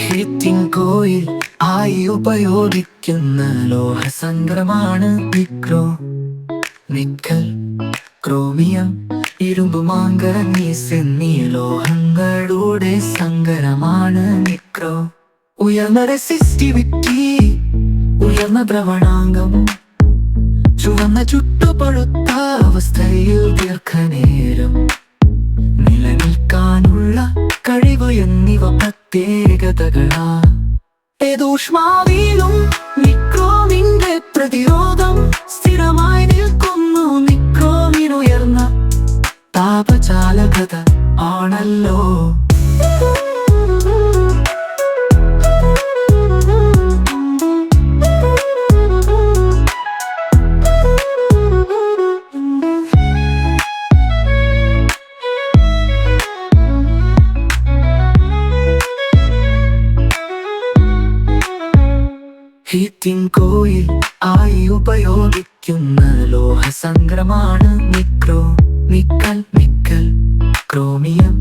Heating coil ആയി ഉപയോഗിക്കുന്ന ലോഹസങ്കരമാണ് nickel, chromium, ഇരുമ്പ്, മാംഗനീസ് എന്നീ ലോഹങ്ങളുടെ സങ്കരമാണ് നിക്രോ. ഉയർന്ന റെസിസ്റ്റിവിറ്റി, ഉയർന്ന ദ്രവണാംഗം, ചുവന്ന ചുട്ടുപഴുത്ത അവസ്ഥയിൽ ദീർഘനേരം നിലനിൽക്കാനുള്ള കഴിവ് എന്നിവ പ്രത്യേകതകളാ. ഏതൂഷ്മാവിലും നിക്രോമിന്റെ പ്രതിരോധം സ്ഥിരമായി നിൽക്കുന്നു. നിക്രോമിനുയർന്ന താപചാലകത ആണല്ലോ. ഹീറ്റിംഗ് കോയിൽ ആയി ഉപയോഗിക്കുന്ന ലോഹസങ്കരമാണ് നിക്കൽ, ക്രോമിയം,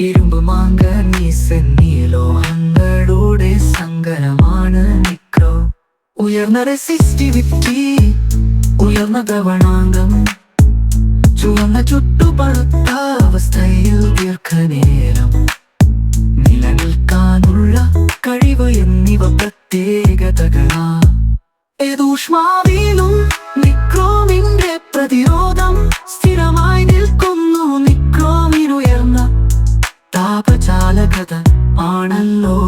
ഇരുമ്പ്, മാംഗനീസ് എന്നീ ലോഹങ്ങളുടെ സങ്കരമാണ് നിക്രോ. ഉയർന്ന റെസിസ്റ്റിവിറ്റി, ഉയർന്ന ദ്രവണാംഗം, ചുവന്ന ചുട്ടുപഴുത്ത അവസ്ഥയിൽ ദീർഘനേരം നിലനിൽക്കാനുള്ള കഴിവ് എന്നിവ പ്രത്യേകതകളാ. ഏതൂഷ്മാവിലും നിക്രോമിന്റെ പ്രതിരോധം സ്ഥിരമായി നിൽക്കുന്നു. നിക്രോമിനുയർന്ന താപചാലകത ആണല്ലോ.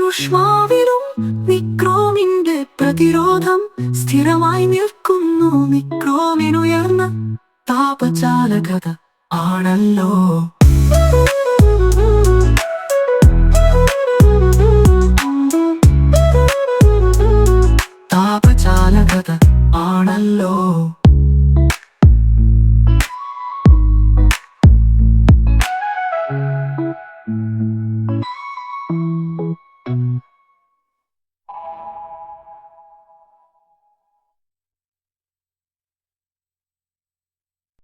ഊഷ്മാവിലും നിക്രോമിന്റെ പ്രതിരോധം സ്ഥിരമായി നിൽക്കുന്നു. നിക്രോമിനുയർന്ന താപചാലകത ആണല്ലോ.